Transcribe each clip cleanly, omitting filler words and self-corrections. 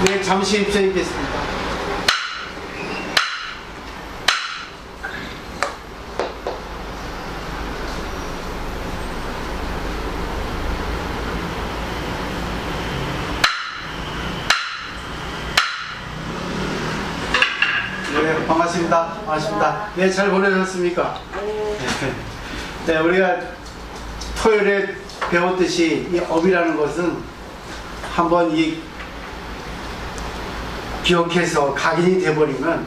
네, 잠시 입장하겠습니다. 네, 반갑습니다. 반갑습니다. 네, 잘 보내셨습니까? 네, 우리가 토요일에 배웠듯이 이 업이라는 것은 한번 이 기억해서 각인이 돼버리면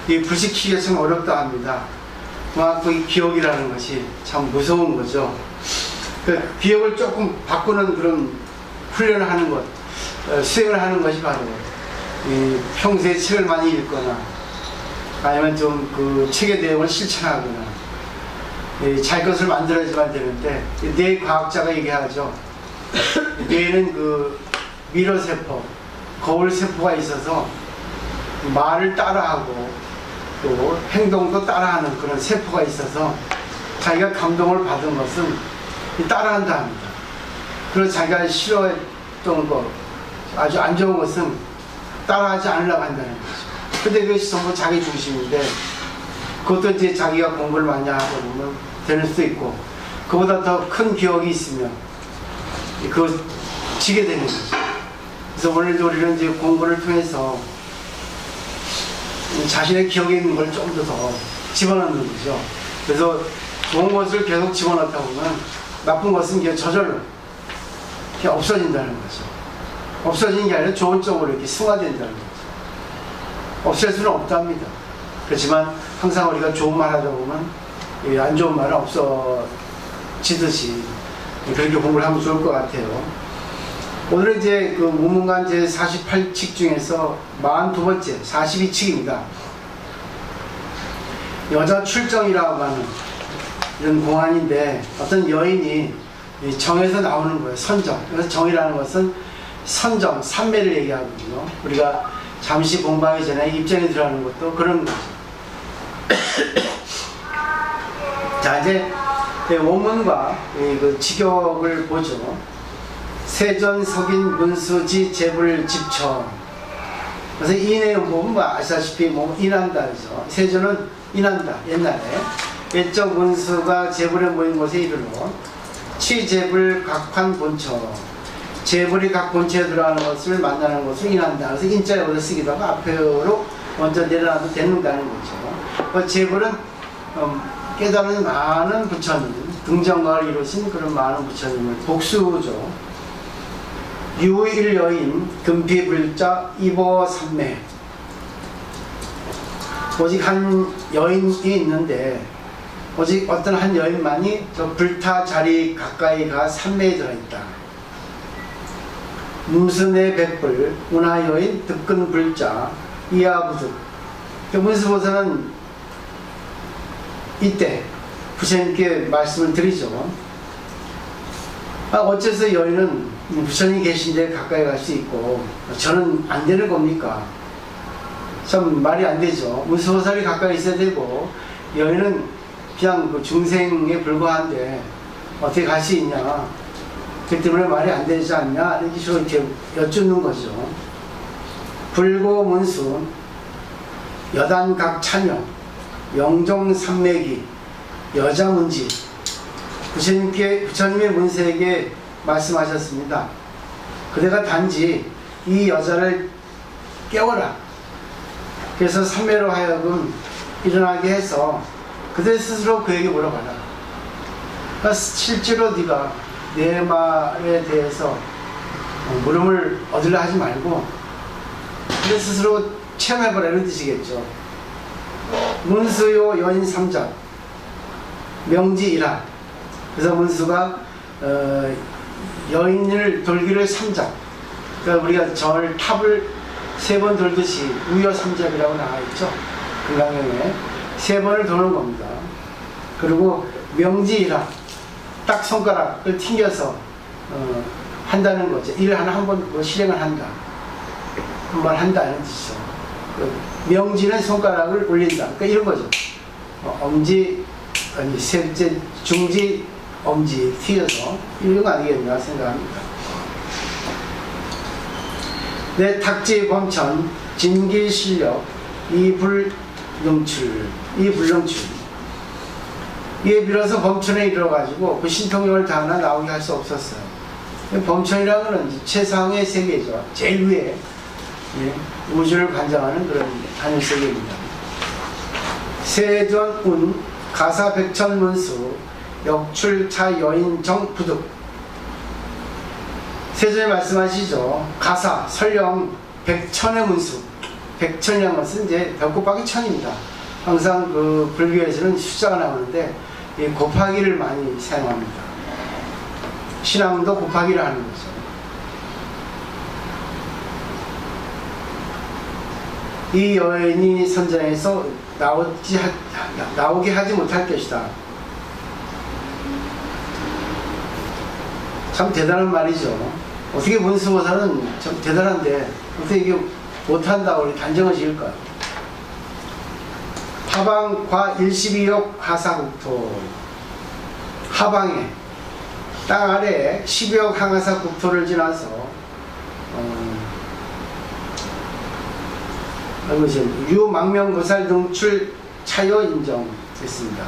이 불식키기가 참 어렵다 합니다. 그만큼 이 기억이라는 것이 참 무서운 거죠. 그 기억을 조금 바꾸는 그런 훈련을 하는 것, 수행을 하는 것이 바로 이 평소에 책을 많이 읽거나 아니면 좀 그 책의 내용을 실천하거나 잘 것을 만들어야지만 되는데, 뇌 과학자가 얘기하죠. 뇌는 그 미러세포, 거울세포가 있어서 말을 따라하고 또 행동도 따라하는 그런 세포가 있어서 자기가 감동을 받은 것은 따라한다 합니다. 그리고 자기가 싫어했던 것, 아주 안 좋은 것은 따라하지 않으려고 한다는 거죠. 근데 그것이 전부 자기 중심인데, 그것도 이제 자기가 공부를 많이 하다 보면 되는 수도 있고, 그보다 더 큰 기억이 있으면 그거 지게 되는 거죠. 그래서 오늘도 우리는 이제 공부를 통해서 자신의 기억에 있는 걸 좀 더 집어넣는 거죠. 그래서 좋은 것을 계속 집어넣다 보면 나쁜 것은 그냥 저절로 그냥 없어진다는 거죠. 없어지는 게 아니라 좋은 쪽으로 이렇게 승화된다는 거죠. 없앨 수는 없답니다. 그렇지만 항상 우리가 좋은 말 하다 보면 안 좋은 말은 없어지듯이 그렇게 공부를 하면 좋을 것 같아요. 오늘은 이제 그 무문관 제 48칙 중에서 42번째 42칙입니다. 여자 출정이라고 하는 이런 공안인데, 어떤 여인이 정에서 나오는 거예요. 선정. 그래서 정이라는 것은 선정, 삼매를 얘기하거든요. 우리가 잠시 공부하기 전에 입장에 들어가는 것도 그런 거죠. 자, 이제 원문과 그 직역을 보죠. 세전, 석인, 문수지, 재불, 집처. 그래서 이 내용 보면 뭐 아시다시피 뭐 인한다 그죠. 세전은 인한다. 옛날에 옛적 문수가 재불에 모인 곳에 이르러 취재불 각환 본처. 재불이 각 본체에 들어가는 것을 만나는 것을 인한다. 그래서 인자에 얻어 쓰기도 하고 앞으로 먼저 내려놔도 되는다는 거죠. 그 재불은 깨달은 많은 부처님, 등정각을 이루신 그런 많은 부처님을 복수죠. 유일 여인, 금피불자, 이보삼매. 오직 한 여인이 있는데, 오직 어떤 한 여인만이 저 불타 자리 가까이 가 삼매에 들어있다. 문수내 백불, 운하여인, 득근불자, 이하부득. 문수보살은 이때 부처님께 말씀을 드리죠. 어째서 여인은 부처님 계신 데 가까이 갈 수 있고 저는 안 되는 겁니까? 참 말이 안 되죠. 문수보살이 가까이 있어야 되고 여인은 그냥 그 중생에 불과한데 어떻게 갈 수 있냐? 그 때문에 말이 안 되지 않냐? 이렇게 여쭙는 거죠. 불고 문수, 여단각 찬여, 영종 삼매기, 여자 문지. 부처님의 문세에게 말씀하셨습니다. 그대가 단지 이 여자를 깨워라. 그래서 삼매로 하여금 일어나게 해서 그대 스스로 그에게 물어봐라. 그러니까 실제로 네가 내 말에 대해서 물음을 얻으려 하지 말고 그대 스스로 체험해보라, 이런 뜻이겠죠. 문수요 여인 삼작 명지이라. 그래서 문수가 여인을 돌기를 삼작. 그러니까 우리가 절 탑을 3번 돌듯이 우여 삼작이라고 나와있죠. 금강경에 3번을 도는 겁니다. 그리고 명지이라, 딱 손가락을 튕겨서 한다는 거죠. 일을 한 번 뭐 실행을 한다, 한 번 한다 이런 뜻이죠. 명지는 손가락을 올린다. 그러니까 이런 거죠. 엄지, 아니 셋째, 중지, 엄지 튀어서 이런 거 아니겠나 생각합니다. 내 탁지 범천 진기실력 이불능출 이에 빌어서 범천에 이르러가지고 그 신통력을 다하나 나오게 할 수 없었어요. 범천이라는 것은 최상의 세계죠. 제일 위에 우주를 관장하는 그런 하늘세계입니다. 세전운 가사백천문수 역출차 여인정 부득. 세전에 말씀하시죠. 가사 설령 백천의 문수, 백천이라는 것은 이제 벽곱하기 천입니다. 항상 그 불교에서는 숫자가 나오는데 이 곱하기를 많이 사용합니다. 신앙도 곱하기를 하는 거죠. 이 여인이 선장에서 나오게 하지 못할 것이다. 참 대단한 말이죠. 어떻게 문수보살은 참 대단한데 어떻게 이게 못한다고 우리 단정을 지을까요? 하방과 12억 하사국토. 하방에 땅 아래에 12억 항하사 국토를 지나서 유망명보살 등출 차여 인정했습니다.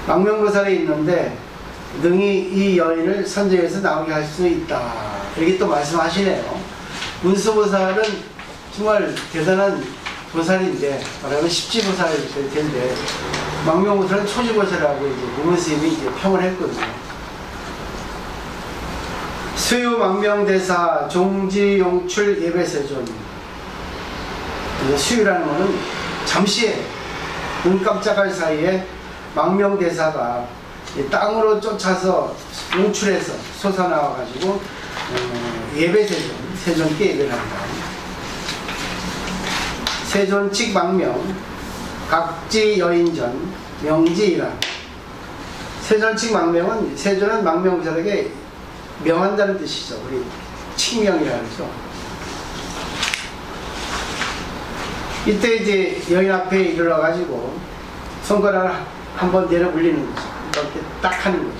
망명보살이 있는데 능히 이 여인을 선정해서 나오게 할 수 있다. 이렇게 또 말씀하시네요. 문수보살은 정말 대단한 보살인데 말하면 십지보살이 될 텐데 망명보살은 초지보살이라고 이제 무문스님이 이제 평을 했거든요. 수유 망명대사 종지용출 예배세존. 수유라는 것은 잠시에 눈 깜짝할 사이에 망명대사가 땅으로 쫓아서 용출해서 솟아나와가지고 예배세존, 세존께 예배를 한다. 세존칙 망명, 각지 여인전, 명지이라. 세존칙 망명은, 세존은 망명보살에게 명한다는 뜻이죠. 우리 칙명이라 그러죠. 이때 이제 여인 앞에 이르러가지고 손가락을 한번 내려 올리는 거죠. 이렇게 딱 하는 거죠.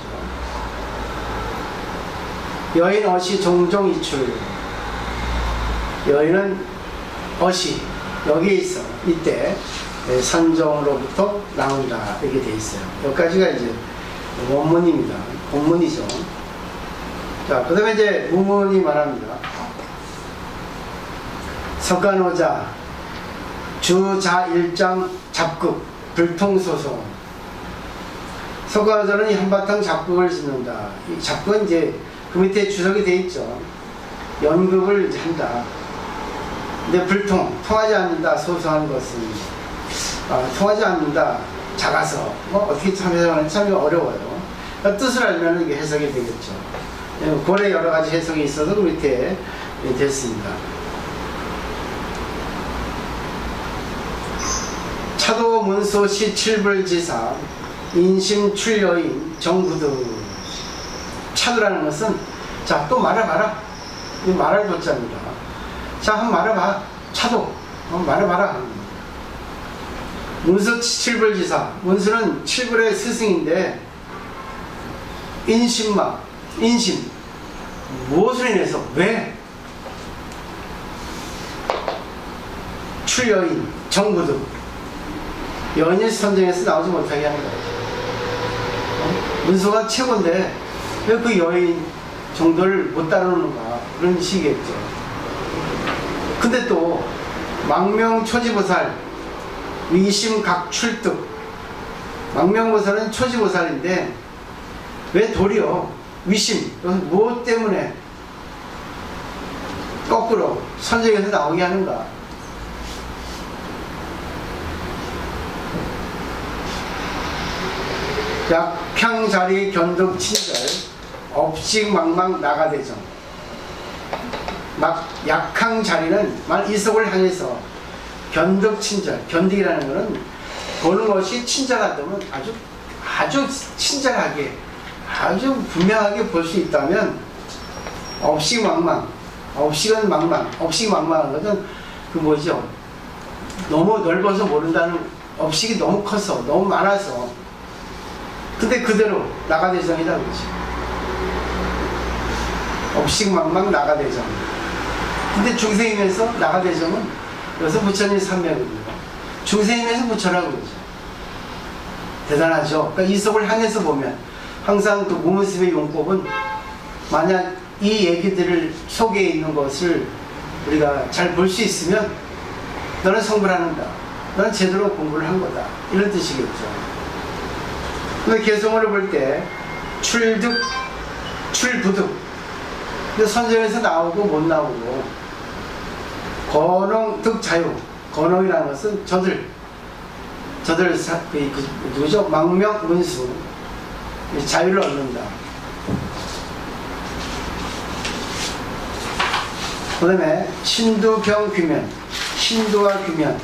여인 어시 종종 이출. 여인은 어시 여기에 있어. 이때 선종으로부터 나온다. 이렇게 돼 있어요. 여기까지가 이제 원문입니다. 본문이죠. 자, 그 다음에 이제 무문이 말합니다. 석간호자 주자일장 잡극 불통소송. 석간호자는 한바탕 잡극을 짓는다. 이 잡극은 이제 그 밑에 주석이 돼 있죠. 연극을 한다. 근데 통하지 않는다. 소소한 것은 통하지 않는다. 작아서 어떻게 참 해석하는지 참 어려워요. 그러니까 뜻을 알면 이게 해석이 되겠죠. 고래 여러 가지 해석이 있어서 그 밑에 됐습니다. 차도 문소시 칠불지사 인심 출여인 정구드. 차도라는 것은 자, 또 말해봐라. 이 말할 도자입니다. 자, 한번 말해봐. 차도 말해봐라. 문수 칠불지사. 문수는 칠불의 스승인데 인심 무엇을 인해서 왜 출여인 정구드 여인의 선정에서 나오지 못하게 하는 거예요. 문수가 최고인데 왜 그 여인 정도를 못 따르는가 그런 식이겠죠. 근데 또 망명초지보살 위심각출득. 망명보살은 초지보살인데 왜 도리어 위심 무엇 때문에 거꾸로 선정에서 나오게 하는가. 약평자리 견득 친절 업식망망 나가대정. 막 약한 자리는 만 이석을 향해서 견득 친절. 견득이라는 것은 보는 것이 친절하다면 아주 친절하게 아주 분명하게 볼 수 있다면 업식망망. 업식은 망망. 업식망망한 것은 그 뭐죠? 너무 넓어서 모른다는 업식이 너무 커서 너무 많아서 근데 그대로 나가대정이라는 거지. 업식망망 나가대정. 근데 중생이면서 나가대정은 여기서 부처님 삼매입니다. 중생이면서 부처라고 그러죠. 대단하죠. 그러니까 이속을 향해서 보면 항상 그 무문습의 용법은 만약 이 얘기들을 속에 있는 것을 우리가 잘 볼 수 있으면 너는 성불 하는다. 너는 제대로 공부를 한 거다. 이런 뜻이겠죠. 근데 개성어를 볼 때 출득, 출부득. 근데 선정에서 나오고 못 나오고 건홍, 득, 자유. 건홍이라는 것은 저들 누구죠? 망명, 문수. 자유를 얻는다. 그 다음에 신두경 귀면, 신두와 귀면,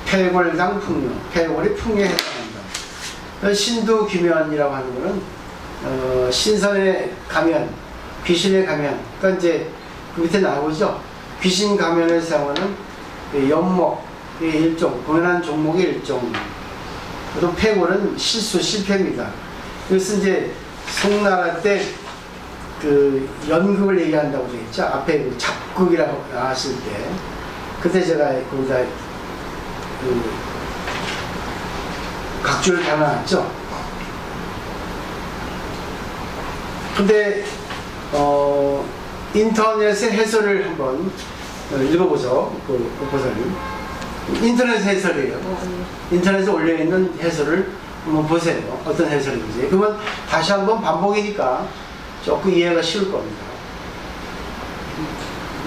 폐골당 풍요, 폐골이 풍요에 해당한다. 신두 귀면이라고 하는 거는 신선의 가면, 귀신의 가면. 그러니까 이제 그 밑에 나오죠. 귀신 가면을 사용하는 연목의 일종, 공연한 종목의 일종. 또 폐골은 실수, 실패입니다. 그래서 이제 송나라 때 그 연극을 얘기한다고 되겠죠. 앞에 그 잡극이라고 나왔을 때 그때 제가 거기다 그 각주를 담아놨죠. 근데 인터넷의 해설을 한번 읽어보죠. 그 보살을 인터넷 해설이에요. 인터넷에 올려있는 해설을 한번 보세요. 어떤 해설인지. 그러면 다시 한번 반복이니까 조금 이해가 쉬울 겁니다.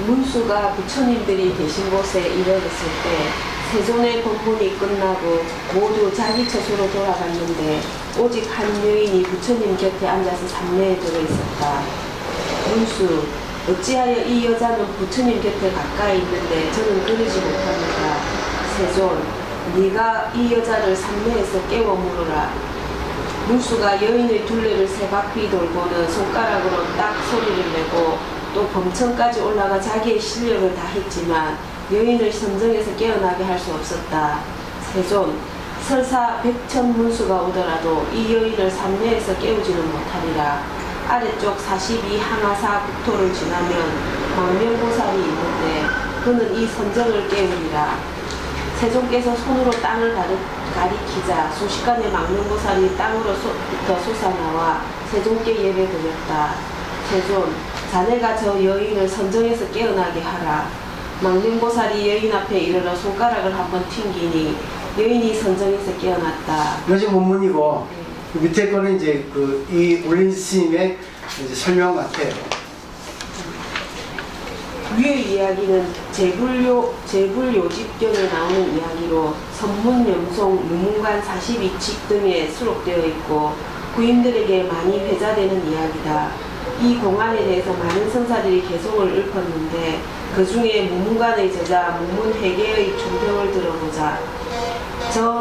문수가 부처님들이 계신 곳에 이르렀을 때 세존의 법문이 끝나고 모두 자기 처소로 돌아갔는데 오직 한 여인이 부처님 곁에 앉아서 삼례에 들어 있었다. 문수, 어찌하여 이 여자는 부처님 곁에 가까이 있는데 저는 그러지 못합니다. 세존, 네가 이 여자를 삼례에서 깨워 물으라. 문수가 여인의 둘레를 세 바퀴 돌고는 손가락으로 딱 소리를 내고 또 범천까지 올라가 자기의 실력을 다했지만 여인을 선정에서 깨어나게 할 수 없었다. 세존, 설사 백천 문수가 오더라도 이 여인을 삼례에서 깨우지는 못하리라. 아래쪽 42 항아사 국토를 지나면 망명보살이 있는데 그는 이 선정을 깨우리라. 세존께서 손으로 땅을 가리키자 순식간에 망명보살이 땅으로부터 솟아나와 세존께 예배드렸다. 세존, 자네가 저 여인을 선정에서 깨어나게 하라. 망명보살이 여인 앞에 이르러 손가락을 한번 튕기니 여인이 선정에서 깨어났다. 이것이 본문이고 그 밑에 거는 이제 이 올린 스님의 이제 설명 같아요. 위의 이야기는 제불요집경에 나오는 이야기로 선문염송, 유문관 42칙 등에 수록되어 있고 구인들에게 많이 회자되는 이야기다. 이 공안에 대해서 많은 선사들이 개송을 읊었는데 그 중에 무문관의 저자 무문회계의 총평을 들어보자. 저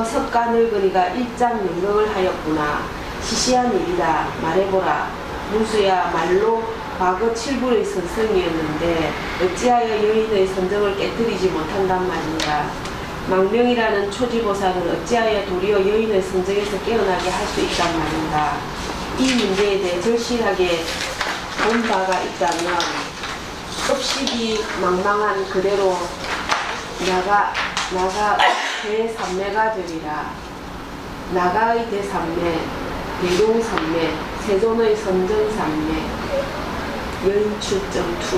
석가 늙은이가 일장 명령을 하였구나. 시시한 일이다. 말해보라. 문수야, 말로 과거 7불의 선생이었는데 어찌하여 여인의 선정을 깨뜨리지 못한단 말인가. 망명이라는 초지보살은 어찌하여 도리어 여인의 선정에서 깨어나게 할 수 있단 말인가. 이 문제에 대해 절실하게 본 바가 있다면 껍식이 망망한 그대로 나가 대삼매가 되리라. 나가의 대삼매, 대동삼매, 세존의 선정삼매, 연출점2.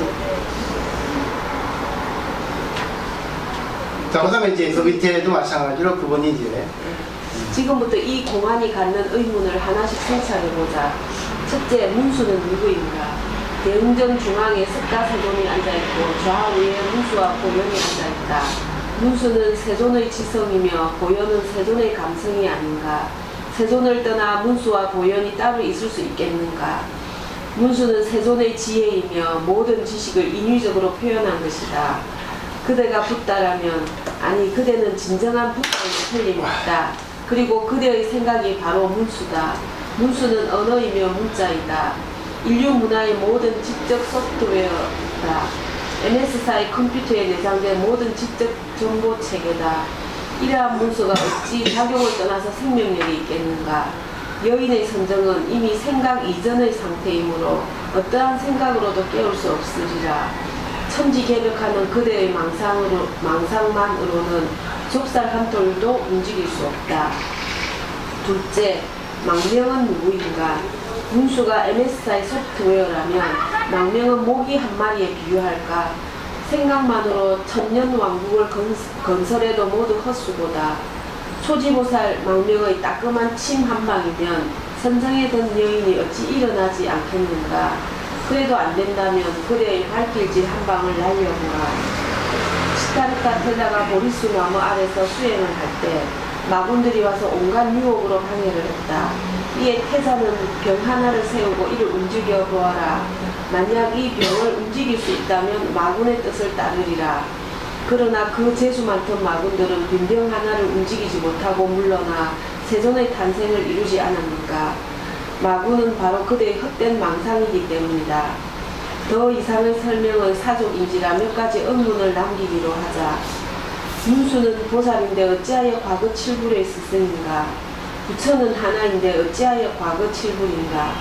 자, 그 다음에 이제 그 밑에도 마찬가지로 그분이 이제 지금부터 이 공안이 갖는 의문을 하나씩 생찰해보자. 첫째, 문수는 누구인가? 대웅전 중앙에 석가 세존이 앉아있고 좌우에 문수와 고연이 앉아있다. 문수는 세존의 지성이며 고연은 세존의 감성이 아닌가? 세존을 떠나 문수와 고연이 따로 있을 수 있겠는가? 문수는 세존의 지혜이며 모든 지식을 인위적으로 표현한 것이다. 그대가 붓다라면, 아니 그대는 진정한 붓다에 틀림없다. 그리고 그대의 생각이 바로 문수다. 문수는 언어이며 문자이다. 인류 문화의 모든 지적 소프트웨어다. NS사의 컴퓨터에 내장된 모든 지적 정보 체계다. 이러한 문수가 어찌 작용을 떠나서 생명력이 있겠는가. 여인의 선정은 이미 생각 이전의 상태이므로 어떠한 생각으로도 깨울 수 없으리라. 천지개벽하는 그대의 망상만으로는 족살 한 톨도 움직일 수 없다. 둘째, 망명은 누구인가? 문수가 MSI 소프트웨어라면 망명은 모기 한 마리에 비유할까? 생각만으로 천년왕국을 건설해도 모두 헛수고다. 초지보살 망명의 따끔한 침 한 방이면 선정에 든 여인이 어찌 일어나지 않겠는가? 그래도 안 된다면 그대의 발길질 한 방을 날려보라. 시타르타 테다가 보리수 나무 아래서 수행을 할 때 마군들이 와서 온갖 유혹으로 방해를 했다. 이에 태자는 병 하나를 세우고 이를 움직여 보아라. 만약 이 병을 움직일 수 있다면 마군의 뜻을 따르리라. 그러나 그 재수 많던 마군들은 빈병 하나를 움직이지 못하고 물러나 세존의 탄생을 이루지 않았는가. 마군은 바로 그대의 헛된 망상이기 때문이다. 더 이상의 설명은 사족인지라 몇 가지 의문을 남기기로 하자. 문수는 보살인데 어찌하여 과거 칠불의 스승인가? 부처는 하나인데 어찌하여 과거 칠불인가?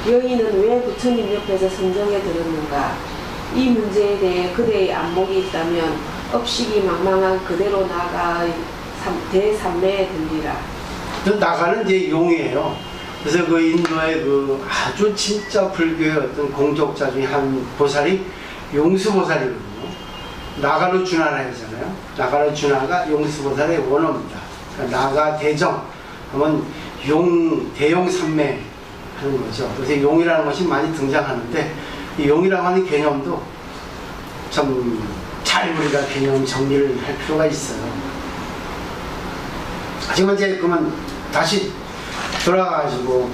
여인은 왜 부처님 옆에서 선정에 들었는가? 이 문제에 대해 그대의 안목이 있다면 업식이 망망한 그대로 나아가의 대삼매에 들리라. 나가는 이제 용이에요. 그래서 그 인도의 그 아주 진짜 불교의 어떤 공적자 중에 한 보살이 용수보살이거든요. 나가로 준하라 하잖아요. 나가로 준하가 용수보살의 원어입니다. 그러니까 나가 대정 하면 대용 삼매 하는 거죠. 그래서 용이라는 것이 많이 등장하는데 이 용이라고 하는 개념도 좀 잘 우리가 개념 정리를 할 필요가 있어요. 하지만 이제 그러면 다시 돌아가가지고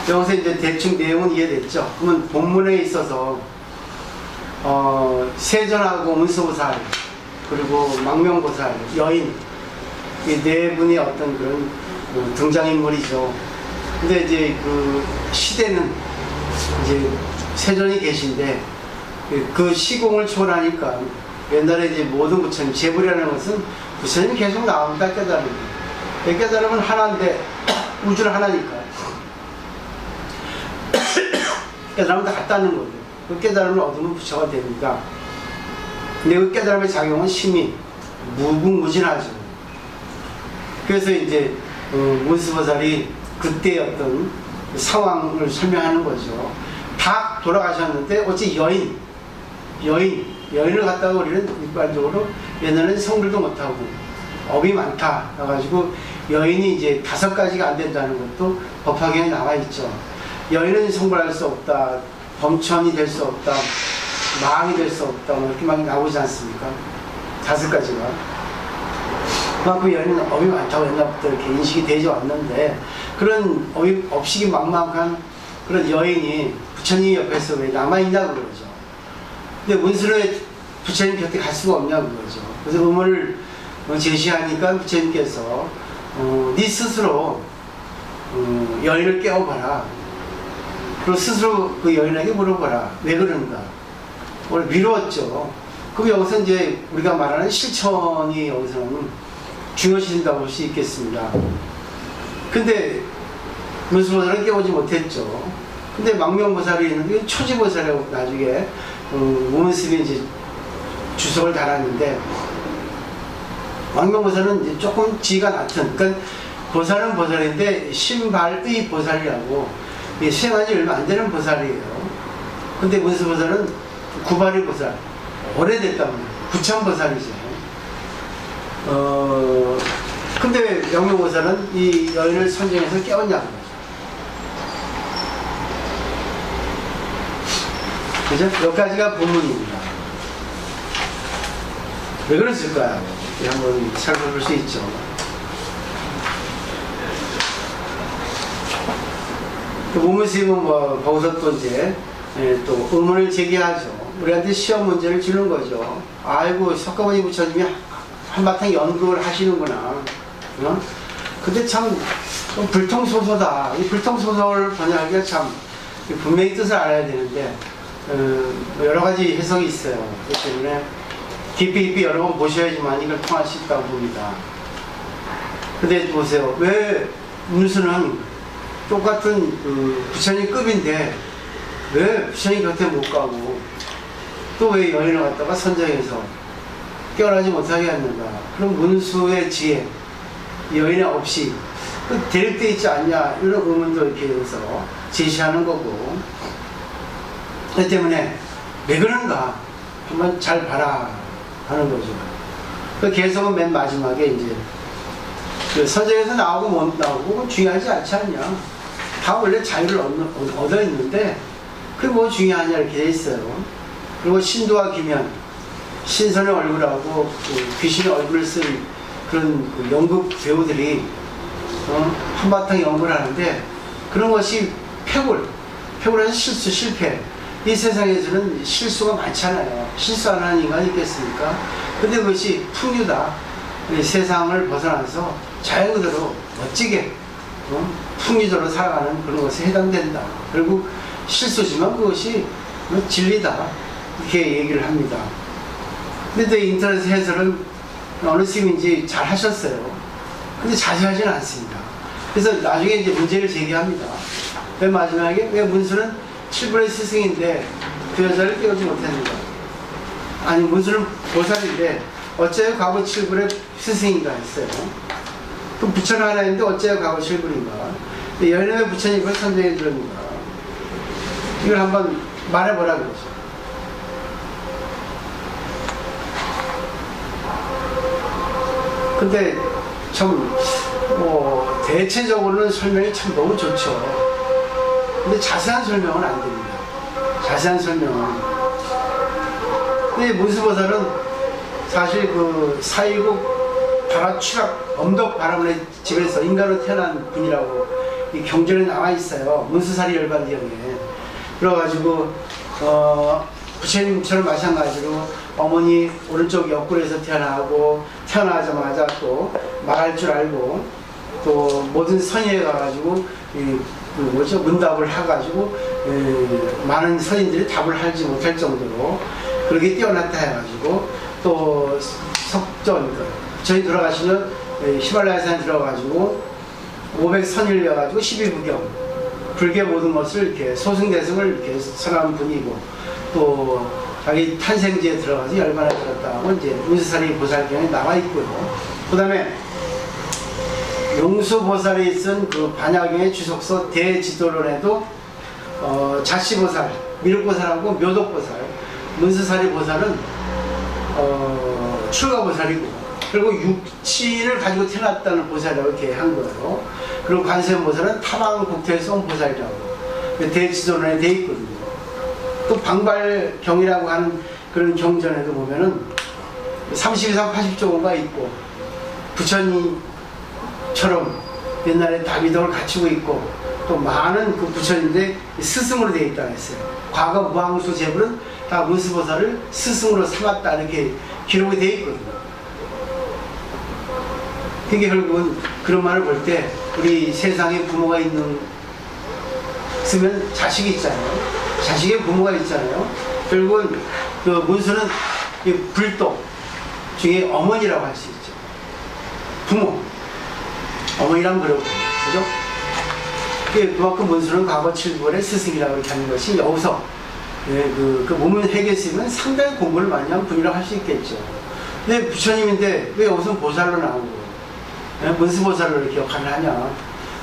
여기서 이제 대충 내용은 이해됐죠. 그러면 본문에 있어서 세존하고 문수보살 그리고 망명보살 여인 이 네 분이 어떤 그런 등장인물이죠. 근데 이제 그 시대는 이제 세존이 계신데 그 시공을 초월하니까 옛날에 이제 모든 부처님 제불이라는 것은 부처님이 계속 나옵니다. 깨달으면 깨달으면 하나인데 우주는 하나니까 깨달으면 다 같다는 거죠. 그 깨달음을 얻으면 부처가 됩니다. 근데 그 깨달음의 작용은 심히 무궁무진하죠. 그래서 이제 문수보살이 그때 어떤 상황을 설명하는 거죠. 다 돌아가셨는데 어찌 여인을 갖다가 우리는 일반적으로 옛날에는 성불도 못하고 업이 많다 해가지고 여인이 이제 5가지가 안 된다는 것도 법화경에 나와 있죠. 여인은 성불할 수 없다, 범천이 될 수 없다, 망이 될 수 없다, 뭐 이렇게 막 나오지 않습니까? 5가지가. 그만큼 여인은 업이 많다고 옛날부터 이렇게 인식이 되지 않는데 그런 업식이 막막한 그런 여인이 부처님 옆에서 왜 남아있냐 그러죠. 근데 문수는 왜 부처님 곁에 갈 수가 없냐 그러죠. 그래서 의문을 제시하니까 부처님께서 네 스스로 여인을 깨워봐라. 그리고 스스로 그 여인에게 물어봐라. 왜 그런가? 오늘 미루었죠. 그럼 여기서 이제 우리가 말하는 실천이 여기서는 중요시된다고 볼 수 있겠습니다. 근데 문수보살은 깨우지 못했죠. 근데 망명보살이 있는데 초지보살이라고 나중에 우문스님이 이제 주석을 달았는데 망명보살은 이제 조금 지가 낮은, 그러니까 보살은 보살인데 신발의 보살이라고 수행한 지 얼마 안 되는 보살이에요. 근데 문수보살은 구발의 보살, 오래됐단 말이에요. 부천보살이죠. 근데 왜 명명보살은 이 여인을 선정해서 깨웠냐는 거죠. 그죠? 여기까지가 본문입니다. 왜 그랬을까요? 한번 살펴볼 수 있죠. 우문스님은 뭐 거기서 또 이제 또 의문을 제기하죠. 우리한테 시험 문제를 주는 거죠. 아이고 석가모니 부처님이 한바탕 연구를 하시는구나. 근데 참 불통소소다. 이 불통소소를 번역하기가 참 분명히 뜻을 알아야 되는데 여러 가지 해석이 있어요. 그렇기 때문에 깊이 여러 번 보셔야지만 이걸 통할 수 있다고 봅니다. 근데 보세요. 왜 문수는 똑같은 그 부처님 급인데 왜 부처님 곁에 못 가고 또 왜 여인을 갖다가 선정해서 깨어나지 못하게 했는가? 그럼 문수의 지혜, 여인의 없이 그 대립되어 있지 않냐? 이런 의문도 이렇게 해서 제시하는 거고. 그 때문에 왜 그런가? 한번 잘 봐라 하는 거죠. 그 개성은 맨 마지막에 이제 그 선정에서 나오고 못 나오고 그건 중요하지 않지 않냐? 다 원래 자유를 얻어 있는데 그게 뭐 중요하냐 이렇게 돼 있어요. 그리고 신도와 기면, 신선의 얼굴하고 그 귀신의 얼굴을 쓴 그런 그 연극 배우들이 한바탕 연구를 하는데 그런 것이 패골해서 실수, 실패. 이 세상에서는 실수가 많잖아요. 실수 안 하는 인간이 있겠습니까? 근데 그것이 풍류다. 이 세상을 벗어나서 자연 그대로 멋지게 풍류대로 살아가는 그런 것에 해당된다. 그리고 실수지만 그것이 진리다. 이렇게 얘기를 합니다. 근데 또 인터넷 해설은 어느 스님인지 잘 하셨어요. 근데 자세하지는 않습니다. 그래서 나중에 이제 문제를 제기합니다. 맨 마지막에 왜 문수는 7분의 스승인데 그 여자를 깨우지 못했는가? 아니 문수는 보살인데 어째요 과거 7분의 스승인가 했어요. 또 부처는 하나 있는데 어째요 과거 7분인가? 여인의 부처님 그걸 선정해 주는가? 이걸 한번 말해보라 그러죠. 근데 참 뭐 대체적으로는 설명이 참 너무 좋죠. 근데 자세한 설명은 안 됩니다. 자세한 설명은. 근데 문수보살은 사실 그 사이국 바라 추락 엄덕 바라문의 집에서 인간으로 태어난 분이라고 이 경전에 나와 있어요. 문수사리 열반경에. 그래가지고 부처님처럼 마찬가지로 어머니 오른쪽 옆구리에서 태어나자마자 또 말할 줄 알고 또 모든 선의에 가가지고 문답을 해가지고 많은 선인들이 답을 하지 못할 정도로 그렇게 뛰어났다 해가지고 또 석전 저희 들어가시면 히말라야산에 들어가지고 500선을 내가지고 12부경 불교 모든 것을 이렇게 소승대승을 이렇게 설한 분이고 또 자기 탄생지에 들어가서 얼마나 들었다고 이제 문수사리 보살경에 나와 있고요. 그 다음에 용수보살이 쓴 그 반야경의 주석서 대지도론에도 자시보살, 미륵보살하고 묘독보살, 문수사리 보살은 출가보살이고 그리고 육친을 가지고 태어났다는 보살이라고 이렇게 한 거예요. 그리고 관세음보살은 타방국토에서 온 보살이라고 대지도론에 돼 있거든요. 또 방발경이라고 하는 그런 경전에도 보면은 32상 80조가 있고 부처님처럼 옛날에 다비덕을 갖추고 있고 또 많은 그 부처님들 스승으로 되어 있다고 했어요. 과거 무항수 제불은 다 문수보살을 스승으로 삼았다 이렇게 기록이 되어 있거든요. 그게 결국은 그런 말을 볼 때 우리 세상에 부모가 있는 쓰면 자식이 있잖아요. 자식의 부모가 있잖아요. 결국은 그 문수는 불독 중에 어머니라고 할 수 있죠. 부모. 어머니랑 그러고, 그죠? 그만큼 문수는 과거 7부의 스승이라고 이렇게 하는 것이 여기서, 그 문문 회계 쓰면 상당히 공부를 많이 한 분이라고 할 수 있겠죠. 근데 부처님인데 왜 여기서 보살로 나오고, 문수보살로 이렇게 역할을 하냐.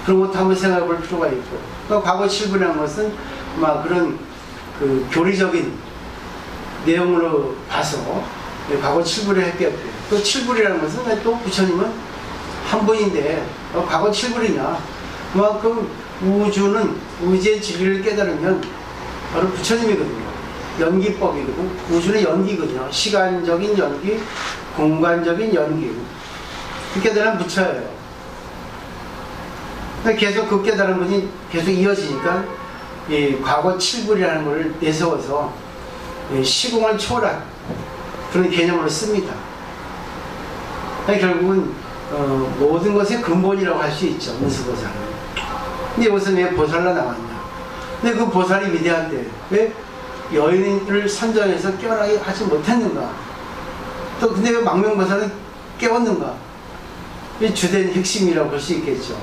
그런 것도 한번 생각해 볼 필요가 있고. 그러니까 과거 7부라는 것은 막 그런 그 교리적인 내용으로 봐서 과거 7부를 했겠고 또 7부이라는 것은 왜 또 부처님은 한 분인데 과거 7부이냐 그만큼 우주는 우주의 진리를 깨달으면 바로 부처님이거든요. 연기법이거든요. 우주는 연기거든요. 시간적인 연기, 공간적인 연기 그 깨달은 부처예요. 계속 그 깨달은 분이 계속 이어지니까 이 과거 7부이라는 것을 내세워서 시공을 초월한 그런 개념으로 씁니다. 결국은 모든 것의 근본이라고 할 수 있죠. 문수보살은. 근데 여기서 왜 보살로 나왔냐. 근데 그 보살이 위대한데 왜 여인을 선정해서 깨어나게 하지 못했는가. 또 근데 왜 망명보살은 깨웠는가. 이 주된 핵심이라고 볼 수 있겠죠.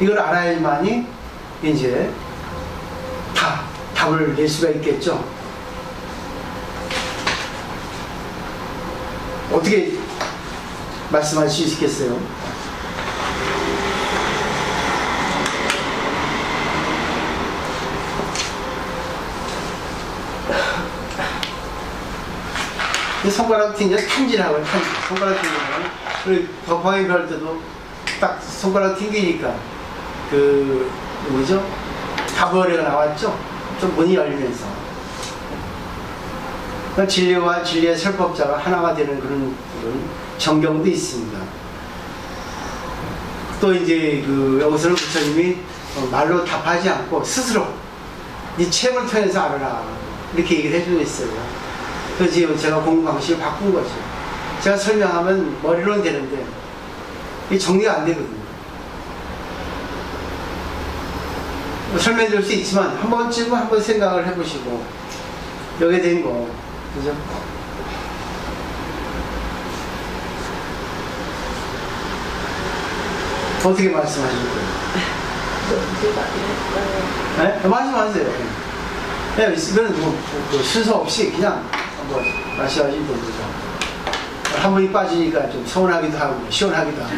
이걸 알아야만이 이제 답을 낼 수가 있겠죠. 어떻게 말씀할 수 있겠어요? 이 손가락 튕겨 탐진하고요. 손가락 튕기면 우리 법화에 갈 때도 딱 손가락 튕기니까 그 뭐죠? 답어레가 나왔죠? 좀 문이 열리면서 진리와 진리의 설법자가 하나가 되는 그런 정경도 있습니다. 또 이제 그 여기서는 부처님이 말로 답하지 않고 스스로 네 체험을 통해서 알아라 이렇게 얘기를 해주고 있어요. 그래서 지금 제가 공부 방식을 바꾼 거죠. 제가 설명하면 머리로는 되는데 이 정리가 안 되거든요. 설명해 줄 수 있지만 한 번쯤은 한번 생각을 해보시고 여기에 된 거 그죠? 어떻게 말씀하실 거예요? 네? 말씀하세요. 네, 이거는 뭐 순서 없이 그냥 뭐 말씀하시면 됩니다. 한 번이 빠지니까 좀 서운하기도 하고 시원하기도 하고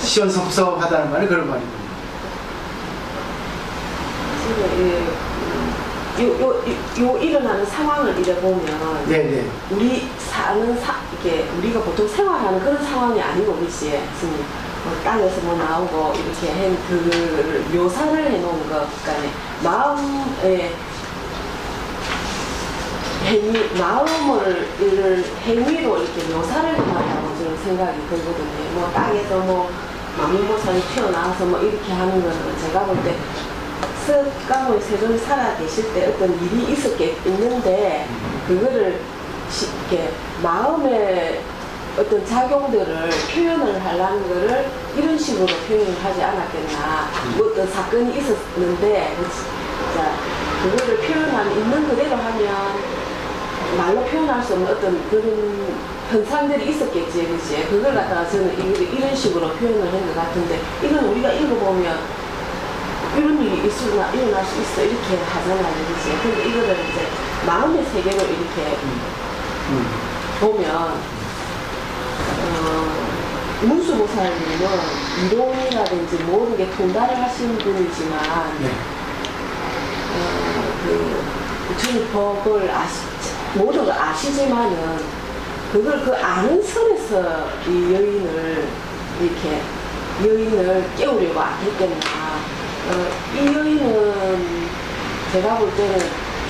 시원섭섭하다는 말이 그런 말이거든요. 요 일어나는 상황을 이래 보면 네네. 우리 사는 이게 우리가 보통 생활하는 그런 상황이 아니고 그렇지 스님 땅에서 뭐 나오고 이렇게 한 그거를 묘사를 해놓은 거 그러니까 마음의 마음을 행위로 이렇게 묘사를 해놨다고 저는 생각이 들거든요. 뭐 땅에서 뭐 망유모살이 튀어나와서 뭐 이렇게 하는 거는 제가 볼 때 석가모니 세존이 살아 계실 때 어떤 일이 있는데 그거를 쉽게 마음의 어떤 작용들을 표현을 하려는 거를 이런 식으로 표현을 하지 않았겠나. 뭐 어떤 사건이 있었는데 자, 그거를 있는 그대로 하면 말로 표현할 수 없는 어떤 그런 현상들이 있었겠지, 그치? 그걸 갖다가 저는 이런 식으로 표현을 한 것 같은데, 이건 우리가 읽어보면 이런 일이 일어날 수 있어 이렇게 하잖아요, 그치? 근데 이거를 이제 마음의 세계로 이렇게 보면 문수보살님은 이론이라든지 모든 게 통달을 하신 분이지만 부처님 법을 모든 걸 아시지만은 그걸 그 아는 선에서 이 여인을 깨우려고 안 했겠나. 이 여인은 제가 볼 때는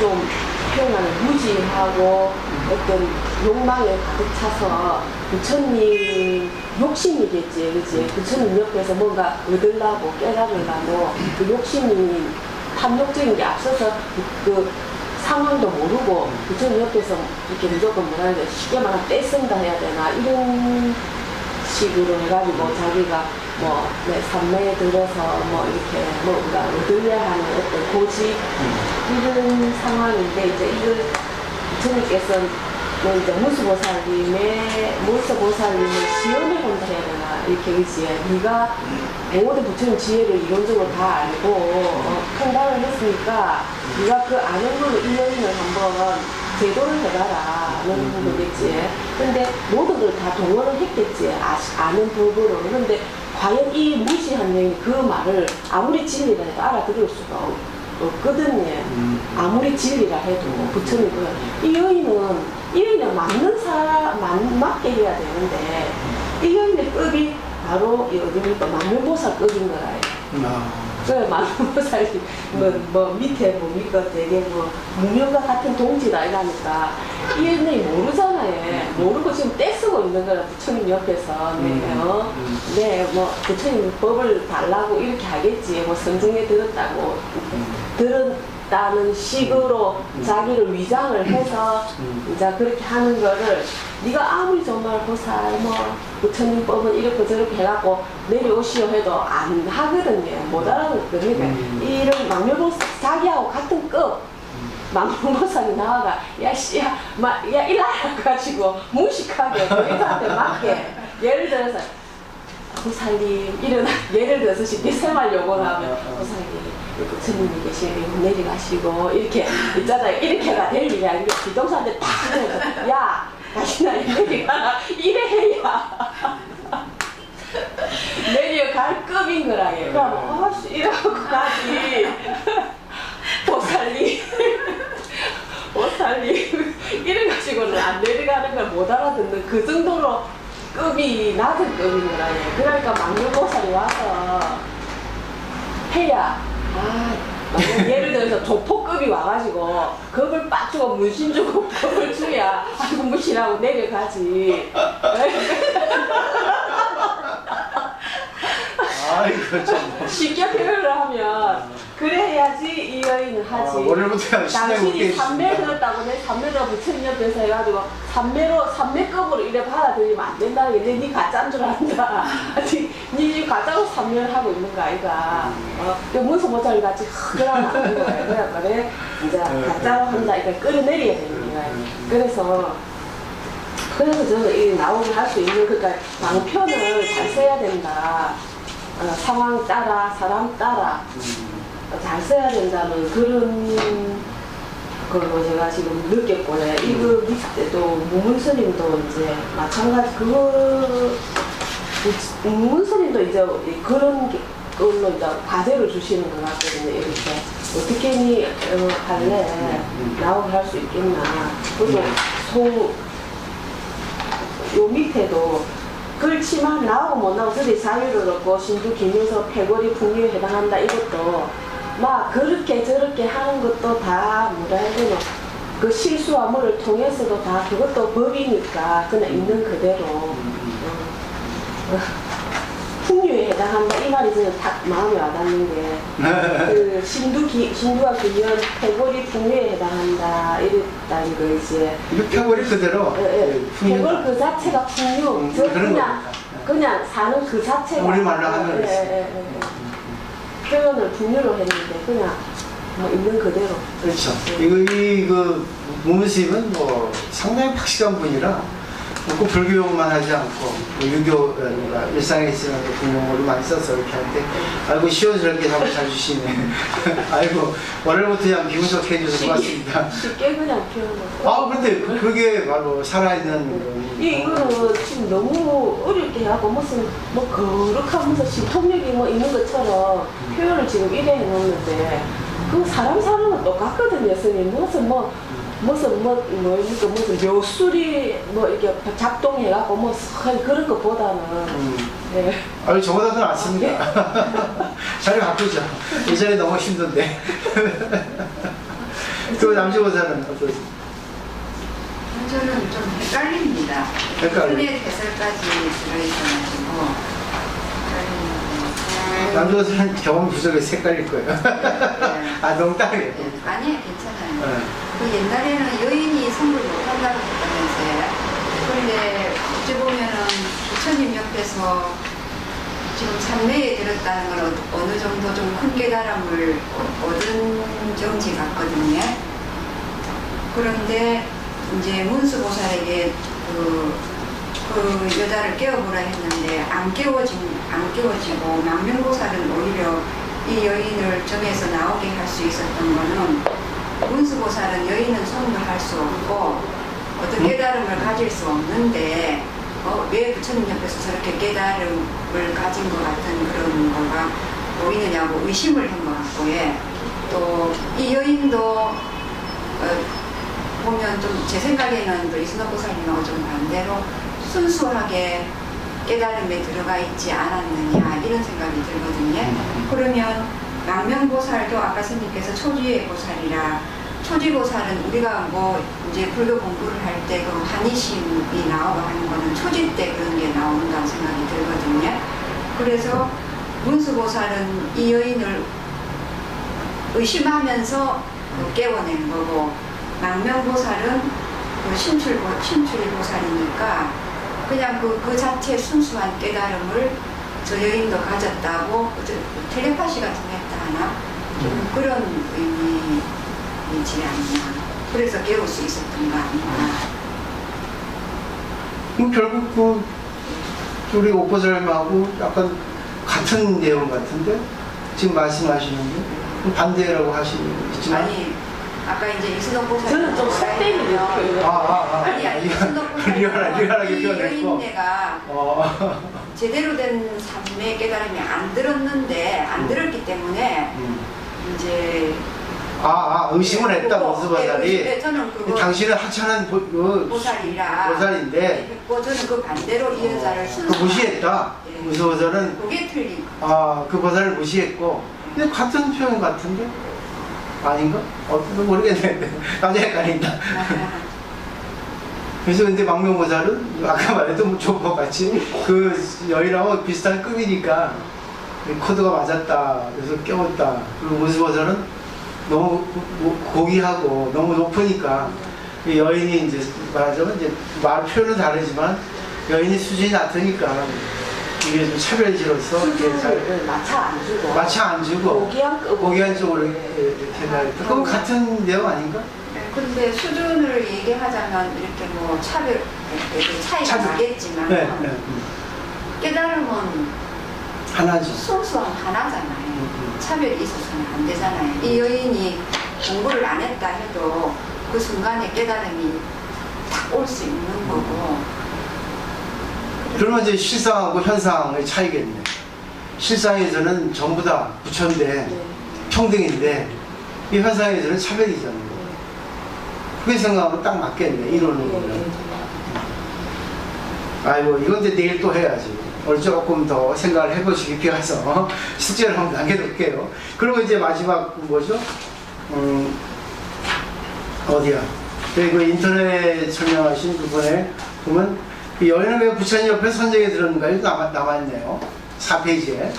좀 표현하는 무지하고 어떤 욕망에 가득 차서 부처님 욕심이겠지, 그치? 부처님 옆에서 뭔가 얻으려고 깨달으려고 그 욕심이 탐욕적인 게 앞서서 그 상황도 모르고 부처님 옆에서 이렇게 무조건 뭐라 해야 돼, 쉽게 말하면 떼쓴다 해야 되나 이런 식으로 해가지고 자기가 뭐 내 산매에 들어서 뭐 이렇게 뭔가 얻으려 하는 어떤 고집 이런 상황인데 이제 이걸 부처님께서는 이제 무수보살님을 시험해 본다 해야 되나 이렇게 그치? 네가 모든 부처님 지혜를 이론적으로 다 알고 통달을 했으니까 네가 그 아는 걸로 이 여인을 한번 제도를 해봐라 하는 거겠지. 근데 모든 걸 다 동원을 했겠지. 아는 법으로. 근데 과연 이 무시한 여인이 그 말을 아무리 진리라 해도 알아들을 수가 없거든요. 아무리 진리라 해도 부처님은 이 여인은 맞는 사람 맞게 해야 되는데 이 여인의 급이 바로 어디입니까? 망유보살급인 거라요. 그래, 망유보살이 뭐 밑에 뭡니까? 되게 뭐 무명과 같은 동지다 이러니까 이 여인이 모르잖아요. 모르고 지금 떼쓰고 있는 거라 부처님 옆에서 네, 뭐 부처님 법을 달라고 이렇게 하겠지. 뭐 성중에 들었다고 들었다는 식으로 자기를 위장을 해서 이제 그렇게 하는 거를 네가 아무리 정말 보살 뭐 부처님 법은 이렇게 저렇게 해갖고 내려오시오 해도 안 하거든요. 못 알아듣거든요. 이런 망묘보살 자기하고 같은 급 망묘보살이 나와가 야 일라 해가지고 무식하게 거기한테 맞게 예를 들어서 보살님 일어나 예를 들어서 쉽게 생활 요구를 하면 보살님 여기 스님이 계시면 내려가시고 이렇게 있잖아요. 이렇게가 될 일이 아니고 기동사한테 딱 그래서 야 다시나 내려가라 이래 해야 내려갈 급인 거라게. 그럼 아씨 이러고 가지 보살님 보살님 이래가지고는 안 내려가는 걸 못 알아듣는 그 정도로 급이 낮은 급인 거라게. 그러니까 망령보살이 와서 해야 만약 예를 들어서 조폭급이 와가지고 겁을 빡 주고 문신 주고 겁을 주야 아이고 무시라고 내려가지. 아이고 참. 쉽게 표현을 하면 그래야지 이 여인은 하지. 오늘부터 당신이 삼매 들었다고 내 삼매가 부처님 옆에서 해가지고 삼매급으로 이래 받아들이면 안 된다는 게 니 가짜인 줄 안다. 니 가짜로 삼매를 하고 있는 거 아이가. 문서 모자리 같이 그러면 안 되는 거야. 그래 이제 가짜로 한다. 이걸 끌어내려야 되는 거야. 그래서 저는 이 나오게 할 수 있는 그러니까 방편을 잘 써야 된다. 상황 따라 사람 따라 잘 써야 된다는 그런 걸로 제가 지금 느꼈고요. 이거 밑에도 무문스님도 이제 마찬가지 무문스님도 이제 그런 걸로 이제 과제를 주시는 것 같거든요. 이렇게 어떻게 니 할래 나오게 할 수 있겠나. 그리고 요 밑에도 그렇지만 나오고 못 나오고 그들이 자유를 얻고 신두 기묘서 패거리 풍류에 해당한다. 이것도 막 그렇게 저렇게 하는 것도 다 뭐라 해야 되나 그 실수와 뭐를 통해서도 다 그것도 법이니까 그냥 있는 그대로 풍류에 해당한다. 이 말이 저는 딱 마음에 와닿는 게 그 신두와 기묘 패거리 풍류에 해당한다. 이랬다는 거 이제 패거리 그대로 패거리 그 자체가 풍류 그냥 사는 그 자체가 우리말로 하면 표현을 분류로 했는데 그냥 뭐 있는 그대로. 그렇죠. 이거 무문스님은 뭐 상당히 박식한 분이라 꼭 불교용만 하지 않고 유교라든가 일상에 있으면 불교용을 많이 써서 이렇게 하는데 아이고 시원스럽게 답을 잘 주시네. 아이고 월요일부터 그냥 비분석해 주셔서 고맙습니다. 쉽게 그냥 표현을. 근데 그게 바로 살아있는 이거는 지금 너무 어렵게 해갖고 무슨 뭐 거룩하면서 신통력이 뭐 있는 것처럼 표현을 지금 이래 해놓는데 그 사람 사는 건 똑같거든요. 스님 무슨 묘술이 뭐 이렇게 작동해갖고 뭐 그런 것보다는 네. 아니 저보다도 낫습니다. 잘 바꾸죠. 예전에 너무 힘든데. 그 남주보사는 어떠세요? 저는 좀 헷갈립니다. 손의 해설까지 들어있어가지고 남주보사는 경험 부족해서 헷갈릴 거예요. 농담이에요. 아니에요, 괜찮아요. 그 옛날에는 여인이 성불 못한다고 했다면서요. 그런데 어찌 보면은 부처님 옆에서 지금 삼매에 들었다는 건 어느 정도 좀 큰 깨달음을 얻은 정지 같거든요. 그런데 이제 문수보살에게 그 여자를 깨워보라 했는데 안 깨워지고 망명보살은 오히려 이 여인을 정해서 나오게 할 수 있었던 거는 문수보살은 여인은 성불할 수 없고 어떤 깨달음을 가질 수 없는데 왜 부처님 옆에서 저렇게 깨달음을 가진 것 같은 그런 거가 보이느냐고 의심을 한 것 같고요. 또 이 여인도 보면 좀 제 생각에는 그 이순옥보살님하고 좀 반대로 순수하게 깨달음에 들어가 있지 않았느냐 이런 생각이 들거든요. 그러면 망명보살도 아까 스님께서 초지의 보살이라 초지보살은 우리가 뭐 이제 불교 공부를 할 때 그 한이심이 나오고 하는 거는 초지 때 그런 게 나온다는 생각이 들거든요. 그래서 문수보살은 이 여인을 의심하면서 깨워낸 거고 망명보살은 그 신출보살이니까 그냥 그 자체의 순수한 깨달음을 저 여인도 가졌다고 텔레파시 같은 거 했다 하나 좀 그런 의미이지 않나. 그래서 깨울 수 있었던 거 아닌가. 결국 우리 옥보살님하고 약간 같은 내용 같은데 지금 말씀하시는데 반대라고 하시지만 아니 아까 이제 이순옥 보살님 저는 좀 속되게 느껴요. 아니 이순옥 보살님 리얼하게 이 표현했고 여인네가 제대로 된 삶의 깨달음이 안 들었는데 안 들었기 때문에 이제 의심을 했다 무수보살이 네, 저는 그거 당신은 하찮은 보살인데 했고 저는 그 반대로 이 여자를 그 무시했다. 예. 무수보살은 그게 틀린 그 보살을 무시했고 근데 같은 표현 같은데 아닌가? 어떤 모르겠는데 나도 헷갈린다. 그래서 근데 망명보살은 아까 말했던 조법 같이 그 여인하고 비슷한 급이니까 코드가 맞았다. 그래서 깨웠다. 그리고 무수보살은 너무 고귀하고 너무 높으니까 그 여인이 이제 말하자면 이제 말 표현은 다르지만 여인이 수준이 낮으니까 이게 좀 차별지로서 수준을 마차 안 주고 고귀한 쪽으로 대답했다. 그럼 같은 내용 아닌가? 그런데 수준을 얘기하자면 이렇게 뭐 차이가 나겠지만 깨달음은 하나죠. 소소한 하나잖아요. 차별이 있어서는 안 되잖아요. 이 여인이 공부를 안 했다 해도 그 순간에 깨달음이 딱 올 수 있는 거고. 그러면 이제 실상하고 현상의 차이겠네. 실상에서는 전부 다 부처인데 평등인데 이 현상에서는 차별이잖아요. 그게 생각하면 딱 맞겠네. 이론으로 보면. 아이고 이건 이제 내일 또 해야지. 오늘 조금 더 생각을 해보시기 위해서 숙제를 한번 남겨둘게요. 그리고 이제 마지막 뭐죠? 어디야? 그 인터넷 설명하신 그분에 보면 그 여인은 왜 부처님 옆에 선정에 들었는가요? 남아있네요. 4페이지에.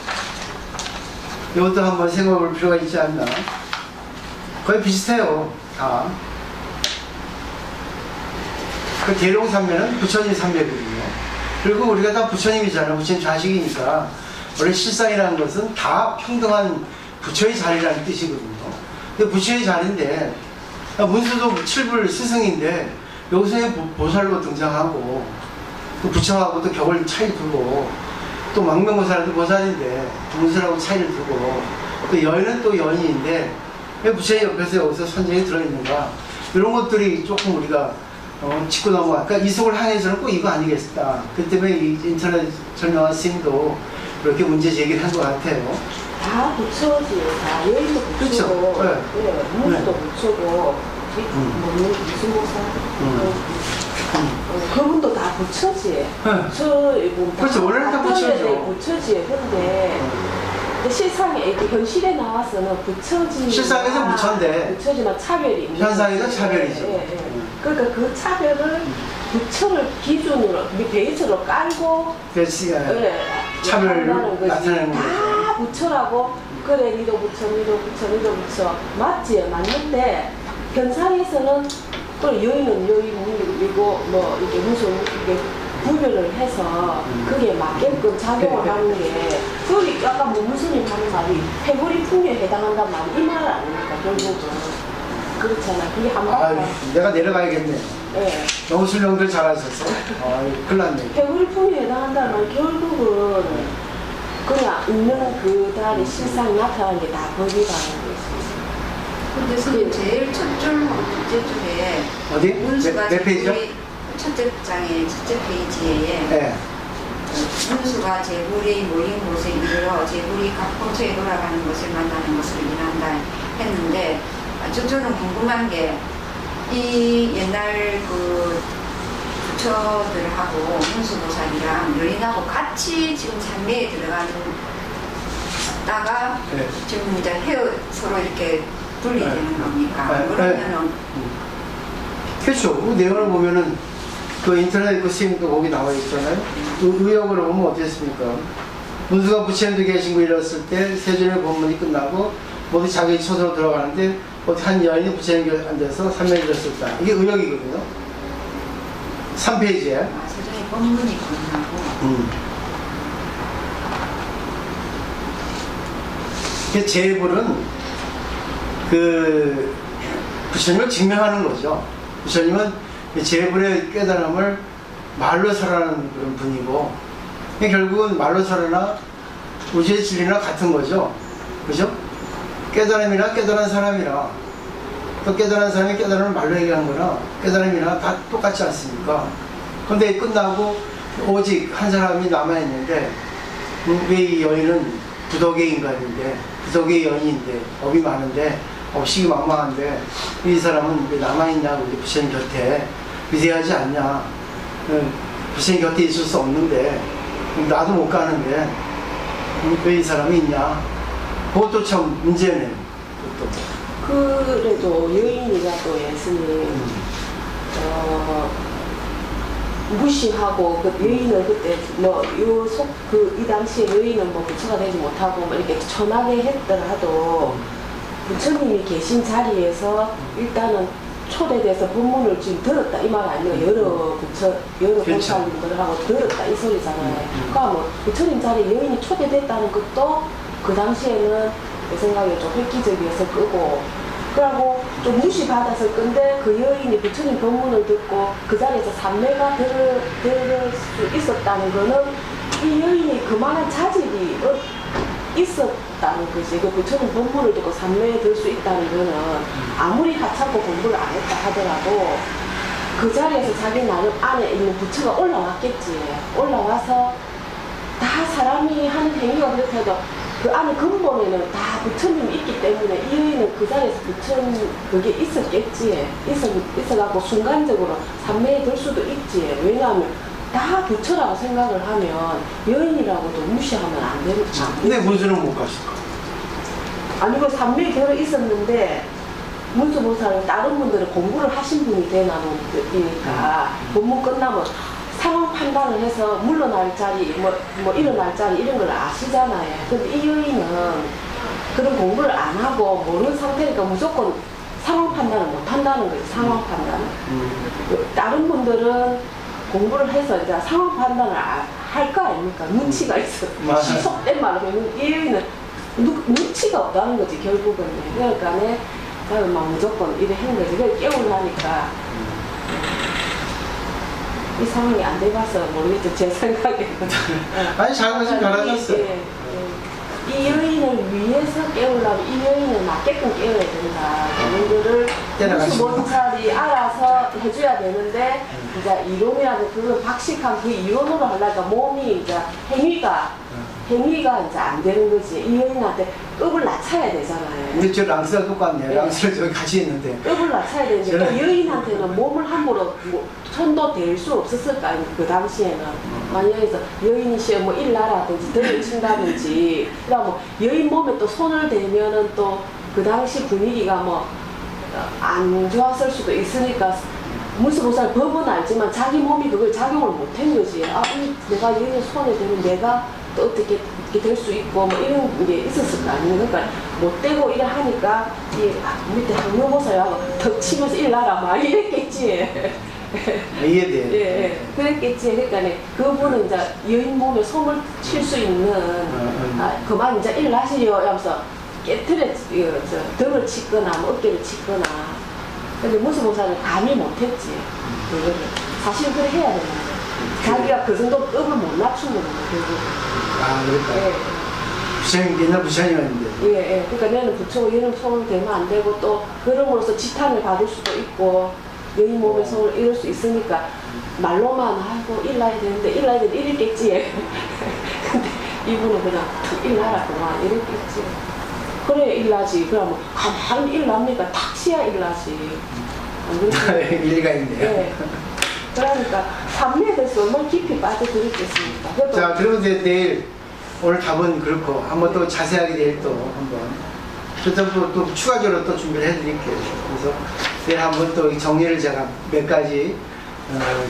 이것도 한번 생각해볼 필요가 있지 않나. 거의 비슷해요. 다. 그 대룡산매는 부처님 산매거든요. 그리고 우리가 다 부처님이잖아요. 부처님 자식이니까. 원래 실상이라는 것은 다 평등한 부처의 자리라는 뜻이거든요. 근데 부처의 자리인데, 문수도 칠불 스승인데, 여기서 보살로 등장하고, 또 부처하고 또 격을 차이 두고, 또 망명보살도 보살인데, 문수라고 차이를 두고, 또 여인은 또 여인인데, 왜 부처의 옆에서 여기서 선정이 들어있는가? 이런 것들이 조금 우리가 짚고 넘어가. 그러니까 이속을 향해서는 꼭 이거 아니겠다. 그 때문에 이 인터넷 설명한 스님도 그렇게 문제 제기를 한 것 같아요. 다 부처지. 다 여인도 부처고, 그렇죠. 문수도 부처고, 무슨 보살? 그분도 다 부처지. 그렇죠. 원래는 다 부처죠. 부처지. 근데 실상에 현실에 나와서는 부처지. 실상에서 부처인데. 부처지만 차별이. 현상에서 차별이죠. 그러니까 그 차별을 부처를 기준으로 베이스로 깔고 차별을 나타내는 거죠. 다 부처라고. 그래 니도 부처 니도 부처 맞지? 맞는데 현상에서는 또 여인은 여인이고 뭐 이게 무슨 이게 구별을 해서 그게 맞게끔 작용을 하는 게 그게 아까 문무스님 하는 말이 해골이 풍요에 해당한단 말이 이 말 아닙니까? 결국은 그렇잖아. 그게 한마디. 내가 내려가야겠네. 네. 너무 설명들 잘하셨어. 큰일 났네. 해골이 풍요에 해당한다는 말 결국은 그냥 있는 그달의 실상이 나타나는 게 다 법이라는 거 있어요. 근데 선생님 제일 첫 줄하고 둘째 줄에 어디? 문수가 몇 페이지요? 첫째 장의 첫째 페이지에 네. 문수가 제불이 모인 곳에 이르러 제불이 각 본처에 돌아가는 것을 만나는 것을 일한다 했는데 저는 궁금한 게 이 옛날 그 부처들하고 문수보살이랑 여인하고 같이 지금 산매에 들어가다가 지금 이제 서로 이렇게 분리되는 겁니까? 그러면은 그렇죠. 그 내용을 보면은 그 인터넷 그 스님도 거기 나와 있잖아요. 의역으로 보면 어땠습니까? 문수가 부처님도 계시고 이랬을 때 세존의 법문이 끝나고 모두 자기 처소로 들어가는데 어디 한 여인이 부처님 곁에 앉아서 삼명이 들었었다. 이게 의역이거든요. 3페이지에. 세존의 법문이 끝나고. 제불은 그 부처님을 증명하는 거죠. 부처님은 제불의 깨달음을 말로 설하는 그런 분이고 결국은 말로 살으나 우주의 진리나 같은 거죠. 그죠? 깨달음이나 깨달은 사람이나 또 깨달은 사람이 깨달음을 말로 얘기하는 거나 깨달음이나 다 똑같지 않습니까? 근데 끝나고 오직 한 사람이 남아있는데 왜 이 여인은 부덕의 인간인데 부덕의 여인인데 업이 많은데 업식이 망망한데 이 사람은 왜 남아있냐 우리 부처님 곁에 위대하지 않냐 부처님 곁에 있을 수 없는데 나도 못 가는데 왜 이 사람이 있냐 그것도 참 문제네. 그래도 여인이라도 예수님 무시하고 그 여인은 그때 이 당시에 여인은 뭐 부처가 되지 못하고 뭐 이렇게 천하게 했더라도 부처님이 계신 자리에서 일단은 초대돼서 법문을 지금 들었다 이 말 아니에요. 여러 보살님들하고 들었다 이 소리잖아요. 그러니까 뭐 부처님 자리에 여인이 초대됐다는 것도 그 당시에는 내 생각에 좀 획기적이어서 끄고 그러고 좀 무시받았을 건데 그 여인이 부처님 법문을 듣고 그 자리에서 삼매가 들을 수 있었다는 거는 이 여인이 그만한 자질이 있었다는 거지. 그 부처님 법문을 듣고 삼매에 들 수 있다는 거는 아무리 하찮고 공부를 안 했다 하더라도 그 자리에서 자기 나름 안에 있는 부처가 올라왔겠지. 올라와서 다 사람이 하는 행위가 그렇다도 그 안에 근본에는 다 부처님이 있기 때문에 이 여인은 그 자리에서 부처님 그게 있었겠지. 있어갖고 순간적으로 삼매에 들 수도 있지. 왜냐하면 다 부처라고 생각을 하면 여인이라고도 무시하면 안 되는. 근데 문수는 못 갔을까? 아니 그 삼매에 들어 있었는데 문수보살은 다른 분들은 공부를 하신 분이 되나니까 법문 끝나면 상황 판단을 해서 물러날 자리, 뭐 일어날 자리 이런 걸 아시잖아요. 근데 이 여인은 그런 공부를 안 하고 모르는 상태니까 무조건 상황 판단을 못 한다는 거지. 상황 판단을. 다른 분들은 공부를 해서 이제 상황 판단을 할 거 아닙니까? 눈치가 있어. 시속된 말로 하면 이 여인은 눈치가 없다는 거지 결국은. 그러니까 나는 막 무조건 이래 하는 거지. 그래서 깨우려니까. 이 상황이 안 돼봐서 모르겠죠. 제 생각에는. 아니 잘못이 변하셨어요. 이 여인을 위해서 깨우려면 이 여인을 맞게끔 깨워야 된다. 그런 거를 무수보살이 알아서 해줘야 되는데 이제 이론이라도 그걸 박식한 그 이론으로 하려니까 몸이 이제 행위가 이제 안 되는 거지. 이 여인한테 급을 낮춰야 되잖아요. 근데 저 랑스가 똑같네요. 네. 랑스를 저기 같이 있는데. 급을 낮춰야 되는데 또 여인한테는 몸을 함부로 손도 댈 수 없었을 거 아닙니까? 그 당시에는. 만약에서 여인이시여 뭐 일나라든지 덜을 친다든지 그러면 여인 몸에 또 손을 대면은 또 그 당시 분위기가 뭐 안 좋았을 수도 있으니까 문수보살 법은 알지만 자기 몸이 그걸 작용을 못한 거지. 내가 여인 손에 대면 내가 또 어떻게 될 수 있고 뭐 이런 게 있었을 거 아니에요. 그러니까 못 되고 이래 하니까 이 밑에 항로보살하고 턱 치면서 일나라 막 이랬겠지. 이해돼요. 예, 그랬겠지. 그러니까 그분은 이제 여인 몸에 손을 칠 수 있는 그만 이제 일나시려 하면서 깨트려 등을 치거나 뭐 어깨를 치거나. 근데 문수보살은 감히 못했지. 그거를 사실 그래 해야 되는 거야. 자기가 그 정도 급을 못 낮춘 거는 결국. 그러니까. 예. 부처님 옛날 부처님이었는데. 예. 그러니까 얘는 부처고 얘는 손을 대면 안 되고 또 그럼으로써 지탄을 받을 수도 있고. 여인 몸에 손을 잃을 수 있으니까 말로만 하고 일나야 되는데 이랬겠지. 근데 이분은 그냥 일나라 그만 이랬겠지. 그래 일나지. 그러면 가만히 일납니까? 탁 치야 일나지. 일리가 있네요. 예. 그러니까 삼매에 대해서 얼마나 깊이 빠져들었겠습니까? 자, 그러면 이제 내일 오늘 답은 그렇고 한번 또 자세하게 내일 또 한번 그래서 또 추가적으로 또 준비를 해드릴게요. 그래서 내일 한번 또 정리를 제가 몇 가지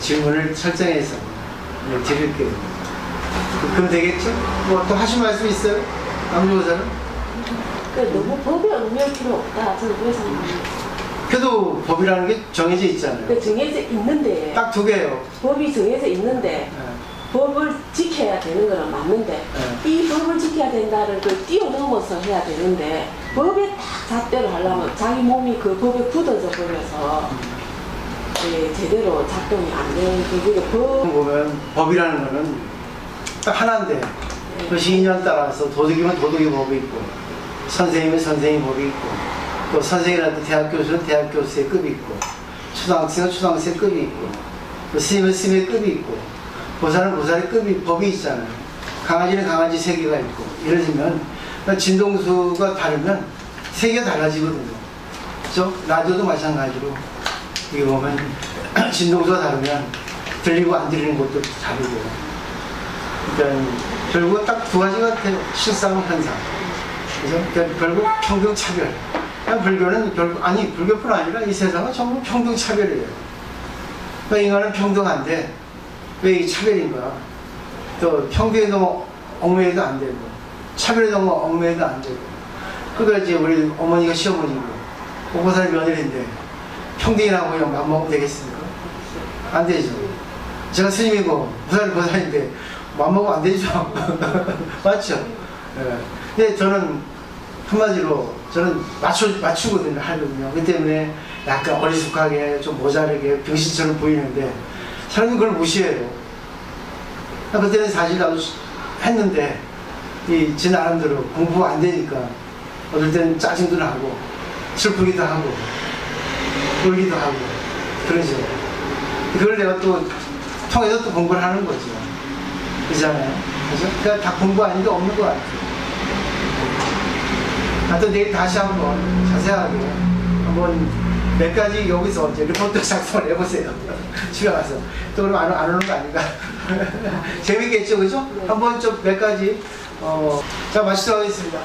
질문을 설정해서 드릴게요. 그럼 되겠죠? 뭐 또 하실 말씀 있어요? 남주보사는? 너무 법에 얽매일 필요 없다. 저는 그래서 그래도 법이라는 게 정해져 있잖아요. 정해져 있는데 딱 두 개예요. 법이 정해져 있는데 법을 지켜야 되는 거는 맞는데 이 법을 지켜야 된다는 걸 뛰어넘어서 해야 되는데 법에 딱 잣대로 하려면 자기 몸이 그 법에 굳어져 버려서 제대로 작동이 안 되는 그게 법. 보면 법이라는 거는 딱 하나인데 그 시인년 따라서 도둑이면 도둑이 법이 있고 선생님은 선생님 법이 있고 또 선생이라도 대학 교수는 대학 교수의 급이 있고 초등학생은 초등학생 급이 있고 또 스님은 스님의 급이 있고 보살은 보살의 급이 법이 있잖아요. 강아지는 강아지 세계가 있고 이러시면 진동수가 다르면 세계가 달라지거든요. 그렇죠? 라디오도 마찬가지로 이게 보면 진동수가 다르면 들리고 안 들리는 것도 다르고 그러니까 결국 딱 두 가지 같아요. 실상 현상. 그죠? 그러니까 결국 평등차별. 불교는 결국 아니 불교뿐 아니라 이 세상은 전부 평등차별이에요. 그러니까 인간은 평등한데 왜 이 차별인가? 또 평등에도 얽매여도 안 되고 차별에도 얽매여도 안 되고 그러니까 이제 우리 어머니가 시어머니고 오보살 며느리인데 평등이라고 그냥 맘먹으면 되겠습니까? 안 되죠. 제가 스님이고 보살인데 맘먹으면 안 되죠. 맞죠? 네. 근데 저는 한마디로 저는 맞추거든요. 하거든요. 그 때문에 약간 어리숙하게 좀 모자르게 병신처럼 보이는데 사람들이 그걸 무시해요. 그때는 사실 나도 했는데 제 나름대로 공부가 안 되니까 어떨 때는 짜증도 나고 슬프기도 하고 울기도 하고 그러죠. 그걸 내가 또 통해서 또 공부를 하는 거죠. 그렇잖아요. 그죠? 그러니까 다 공부 아닌 게 없는 것 같아요. 하여튼 내일 다시 한번 자세하게 한번 몇 가지 여기서 이제 리포트 작성을 해보세요. 집에 가서. 또 그럼 안 오는 거 아닌가? 재밌겠죠, 그죠? 한번 좀 몇 가지, 자, 마치도록 하겠습니다.